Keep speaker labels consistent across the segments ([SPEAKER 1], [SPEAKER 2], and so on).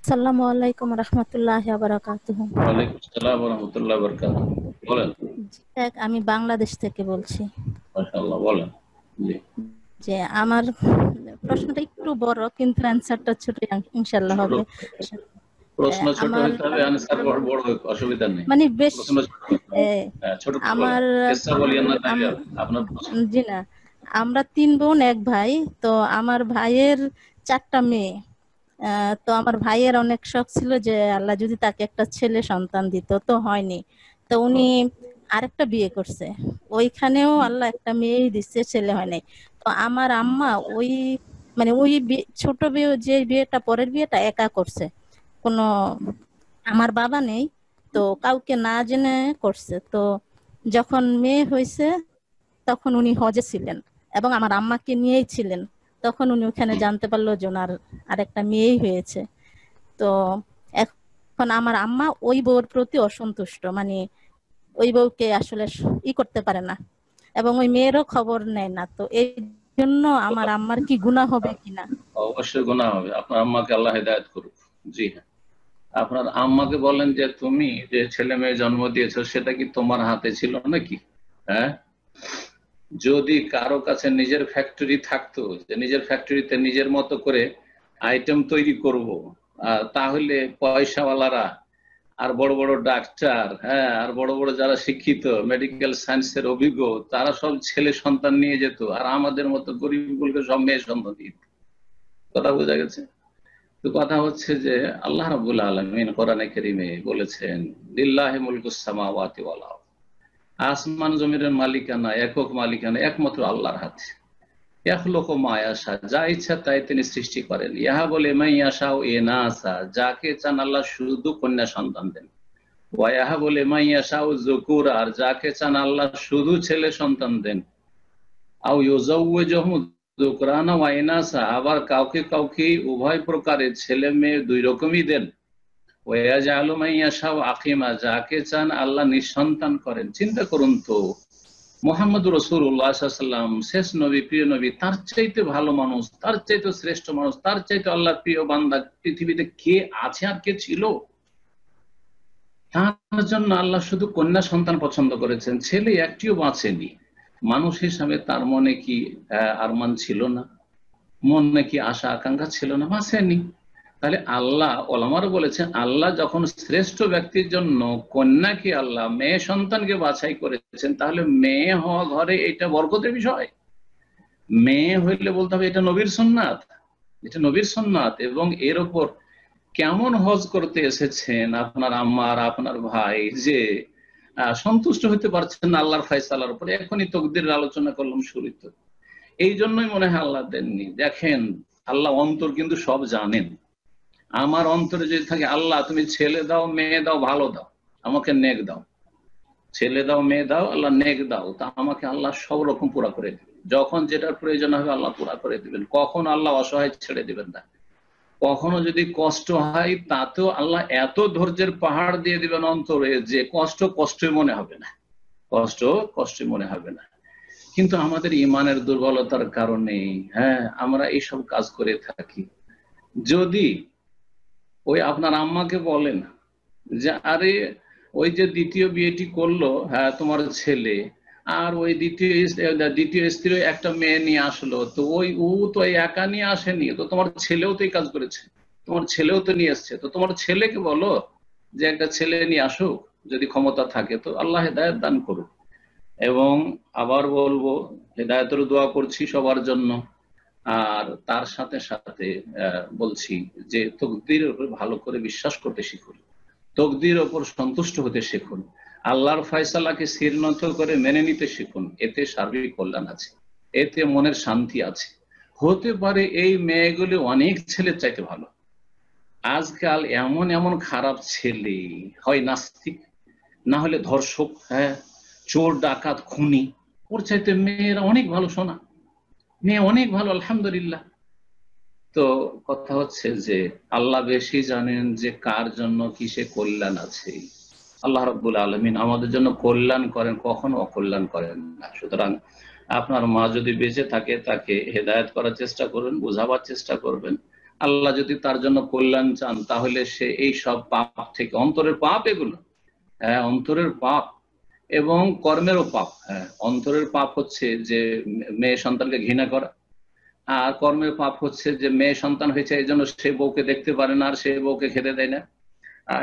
[SPEAKER 1] আসসালামু আলাইকুম রহমতুল্লাহ বারাকাতুহু।
[SPEAKER 2] ওয়ালাইকুম আসসালাম ওয়া রাহমাতুল্লাহি ওয়া বারাকাতুহু। বলেন।
[SPEAKER 1] আমি বাংলাদেশ থেকে বলছি।
[SPEAKER 2] মাশাআল্লাহ, বলেন। জি।
[SPEAKER 1] যে আমার প্রশ্নটা একটু বড়, কিন্তু অ্যান্সারটা ছোট ইনশাল্লাহ
[SPEAKER 2] ছোট,
[SPEAKER 1] হবে।
[SPEAKER 2] প্রশ্ন ছোট
[SPEAKER 1] আমার
[SPEAKER 2] হইতে হবে, আনসার বড় বড় হোক, অসুবিধা নেই।
[SPEAKER 1] মানে বেশ
[SPEAKER 2] প্রশ্ন ছোট হইতে হবে।
[SPEAKER 1] আহ,
[SPEAKER 2] হ্যাঁ, ছোট করে বলেন।
[SPEAKER 1] আমার
[SPEAKER 2] কেসা বলিয়েন না তাইলে
[SPEAKER 1] আম-
[SPEAKER 2] হবে। আপনার প্রশ্ন।
[SPEAKER 1] জি না, আমরা তিন বোন এক ভাই। তো আমার ভাইয়ের চারটা মেয়ে। তো আমার ভাইয়ের অনেক শখ ছিল যে আল্লাহ যদি তাকে একটা ছেলে সন্তান দিত, তো হয়নি। তো উনি আরেকটা বিয়ে করছে, ওইখানেও আল্লাহ একটা মেয়েই দিচ্ছে, ছেলে হয় নাই। তো আমার আম্মা ওই মানে ওই ছোট বিয়ে, যে বিয়েটা পরের বিয়েটা একা করছে, কোনো আমার বাবা নেই, তো কাউকে না জেনে করছে। তো যখন মেয়ে হয়েছে তখন উনি হজে ছিলেন এবং আমার আম্মাকে নিয়েই ছিলেন। তখন উনি ওখানে জানতে পারলো যে ওনার আরেকটা মেয়েই হয়েছে। তো এখন আমার আম্মা ওই বউর প্রতি অসন্তুষ্ট, মানে ওই বউকে আসলে করতে পারে না, এবং ওই মেয়েরও খবর নেয় না। তো এই জন্য আমার আম্মার কি গুনাহ হবে কিনা।
[SPEAKER 2] অবশ্যই গুনাহ হবে। আপনার আম্মাকে আল্লাহ হেদায়েত করুক। জি হ্যাঁ। আপনার আম্মাকে বলেন যে তুমি যে ছেলে মেয়ে জন্ম দিয়েছো সেটা কি তোমার হাতে ছিল নাকি? হ্যাঁ, যদি কারো কাছে নিজের ফ্যাক্টরি থাকতো, যে নিজের ফ্যাক্টরিতে নিজের মতো করে আইটেম তৈরি করব, তাহলে পয়সাওয়ালারা আর বড় বড় ডাক্তার, হ্যাঁ, আর বড় বড় যারা শিক্ষিত, মেডিকেল সায়েন্সের অভিজ্ঞ, তারা সব ছেলে সন্তান নিয়ে যেত, আর আমাদের মতো গরিবগুলোকে সব মেয়ে সন্তান দিত। কথা বোঝা গেছে? তো কথা হচ্ছে যে আল্লাহ রাব্বুল আলামিন কোরআনে কারীমে বলেছেন, লিল্লাহি মুলকুস সামাওয়াতি ওয়াল আরদ, আসমান জমিনের মালিকানা, একক মালিকানা একমাত্র আল্লাহর হাতে। ইয়াখলুকু মা ইয়াশা, যা ইচ্ছা তাই তিনি সৃষ্টি করেন। ইহা বলে মাই ইয়াশাউ ইনাসা, যাকে চান আল্লাহ শুধু কন্যা সন্তান দেন। ওয়া ইহা বলে মাই ইয়াশাউ যুকুরা, আর যাকে চান আল্লাহ শুধু ছেলে সন্তান দেন। আও ইউজাউযুহুম যুকরানা ওয়া ইনাসা, আবার কাউকে কাউকে উভয় প্রকারের ছেলে মেয়ে দুই রকমই দেন। ওয়া ইয়াজআলু মান ইয়াশাউ আকিমা, যাকে চান আল্লাহ নিঃসন্তান করেন। চিন্তা করুন তো, মুহাম্মদুর রাসূলুল্লাহ সাল্লাল্লাহু আলাইহি ওয়াসাল্লাম শেষ নবী, প্রিয় নবী, তার চাইতে ভালো মানুষ, তার চাইতে শ্রেষ্ঠ মানুষ, তার চাইতে আল্লাহর প্রিয় বান্দা পৃথিবীতে কে আছে আর কে ছিল? তার জন্য আল্লাহ শুধু কন্যা সন্তান পছন্দ করেছেন, ছেলে একটিও বাঁচেনি। মানুষ হিসাবে তার মনে কি আরমান ছিল না? মনে কি আশা আকাঙ্ক্ষা ছিল না? বাঁচেনি। তাহলে আল্লাহ, ওলামারা বলেছেন, আল্লাহ যখন শ্রেষ্ঠ ব্যক্তির জন্য কন্যাকে, আল্লাহ মেয়ে সন্তানকে বাছাই করেছেন, তাহলে মেয়ে হওয়া ঘরে এটা বরকতের বিষয়। মেয়ে হইলে বলতে হবে এটা নবীর সুন্নাত, এটা নবীর সুন্নাত। এবং এর উপর কেমন হজ করতে এসেছেন আপনার আম্মা আর আপনার ভাই, যে সন্তুষ্ট হতে পারছেন না আল্লাহর ফয়সালার উপরে। এখনই তকদিরের আলোচনা করলাম শুরুতে। এই জন্যই মনে হয় আল্লাহ দেননি। দেখেন, আল্লাহ অন্তর কিন্তু সব জানেন। আমার অন্তরে যদি থাকে, আল্লাহ তুমি ছেলে দাও মেয়ে দাও, ভালো দাও, আমাকে নেক দাও, ছেলে দাও মেয়ে দাও, আল্লাহ নেক দাও, তা আমাকে আল্লাহ সব রকম পুরা করে দিবেন। যখন যেটার প্রয়োজন হবে আল্লাহ পুরা করে দিবেন। কখন আল্লাহ অসহায় ছেড়ে দিবেন না। কখনো যদি কষ্ট হয়, তাতেও আল্লাহ এত ধৈর্যের পাহাড় দিয়ে দিবেন অন্তরে, যে কষ্ট কষ্টই মনে হবে না, কষ্ট কষ্টই মনে হবে না। কিন্তু আমাদের ইমানের দুর্বলতার কারণে, হ্যাঁ, আমরা এইসব কাজ করে থাকি। যদি ওই আপনার আম্মাকে বলেন যে আরে ওই যে দ্বিতীয় বিয়েটি করলো, হ্যাঁ, তোমার ছেলে, আর ওই দ্বিতীয় স্ত্রী একটা মেয়ে নিয়ে আসলো, তো ওই ও তো একা নিয়ে আসেনি, তো তোমার ছেলেও তো এই কাজ করেছে, তোমার ছেলেও তো নিয়ে এসছে, তো তোমার ছেলেকে বলো যে একটা ছেলে নিয়ে আসুক, যদি ক্ষমতা থাকে। তো আল্লাহ হেদায়েত দান করুক। এবং আবার বলবো, হেদায়েতের দোয়া করছি সবার জন্য। আর তার সাথে সাথে বলছি যে তকদিরের উপর ভালো করে বিশ্বাস করতে শিখুন, তকদির ওপর সন্তুষ্ট হতে শিখুন, আল্লাহর ফয়সালাকে শিরনত করে মেনে নিতে শিখুন। এতে সার্বিক কল্যাণ আছে, এতে মনের শান্তি আছে। হতে পারে এই মেয়েগুলি অনেক ছেলের চাইতে ভালো। আজকাল এমন এমন খারাপ ছেলে, হয় নাস্তিক, না হলে ধর্ষক, হ্যাঁ, চোর ডাকাত খুনি, ওর চাইতে মেয়েরা অনেক ভালো। শোনা, মেয়ে অনেক ভালো, আলহামদুলিল্লাহ। তো কথা হচ্ছে যে আল্লাহ বেশি জানেন যে কার জন্য কিসে কল্যাণ আছে। আল্লাহ রাব্বুল আলামিন আমাদের জন্য কল্যাণ করেন, কখনো অকল্যাণ করেন না। সুতরাং আপনার মা যদি বেঁচে থাকে, তাকে হেদায়েত করার চেষ্টা করবেন, বোঝাবার চেষ্টা করবেন। আল্লাহ যদি তার জন্য কল্যাণ চান তাহলে সে এই সব পাপ থেকে, অন্তরের পাপ এগুলো, হ্যাঁ অন্তরের পাপ এবং কর্মেরও পাপ। হ্যাঁ, অন্তরের পাপ হচ্ছে যে মেয়ে সন্তানকে ঘৃণা করা, আর কর্মের পাপ হচ্ছে যে মেয়ে সন্তান হয়েছে এই জন্য সে বউকে দেখতে পারে না আর সে বউকে খেতে দেয় না।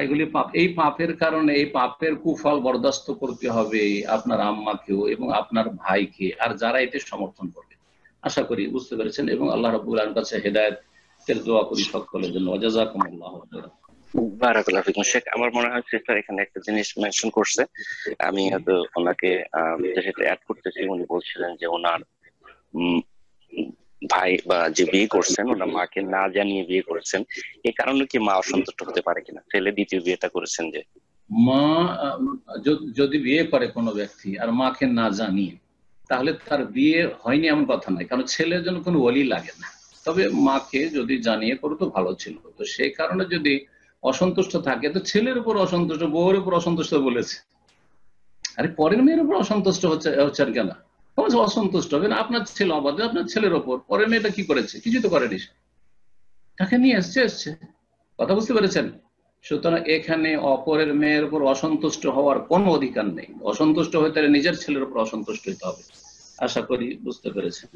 [SPEAKER 2] এগুলি পাপ। এই পাপের কারণে এই পাপের কুফল বরদাস্ত করতে হবে আপনার আম্মাকেও এবং আপনার ভাইকে আর যারা এতে সমর্থন করবে। আশা করি বুঝতে পেরেছেন এবং আল্লাহ রাব্বুল আলামিনের কাছে হেদায়েতের দোয়া করি সকলের জন্য। জাযাকুমুল্লাহু খাইরান।
[SPEAKER 3] বারাকাল্লাহ ফিকুম শেখ। আমার মনে হয় সিস্টার এখানে একটা জিনিস মেনশন করছে, আমি হয়তো ওনাকে যেটা অ্যাড করতেছি। উনি বলছিলেন যে ওনার ভাই বা যে বিয়ে করছেন ওনার মাকে না জানিয়ে বিয়ে করেছেন, এই কারণে কি মা অসন্তুষ্ট হতে পারে কিনা? ছেলে দ্বিতীয় বিয়েটা করেছেন যে।
[SPEAKER 2] মা যদি বিয়ে করে কোনো ব্যক্তি আর মাকে না জানিয়ে, তাহলে তার বিয়ে হয়নি এমন কথা নয়, কারণ ছেলের জন্য কোনো ওলি লাগে না। তবে মাকে যদি জানিয়ে করে তো ভালো ছিল। তো সেই কারণে যদি অসন্তুষ্ট থাকে তো ছেলের উপর অসন্তুষ্ট, বউর উপর অসন্তুষ্ট বলেছে। আরে পরের মেয়ের উপর অসন্তুষ্ট হচ্ছেন কেন? অসন্তুষ্ট হবেন আপনার ছেলে অবাধে, আপনার ছেলের ওপর। পরের মেয়েটা কি করেছে? কিছু তো করেনি, তাকে নিয়ে এসছে। কথা বুঝতে পেরেছেন? সুতরাং এখানে অপরের মেয়ের উপর অসন্তুষ্ট হওয়ার কোনো অধিকার নেই। অসন্তুষ্ট হতে নিজের ছেলের উপর অসন্তুষ্ট হতে হবে। আশা করি বুঝতে পেরেছেন।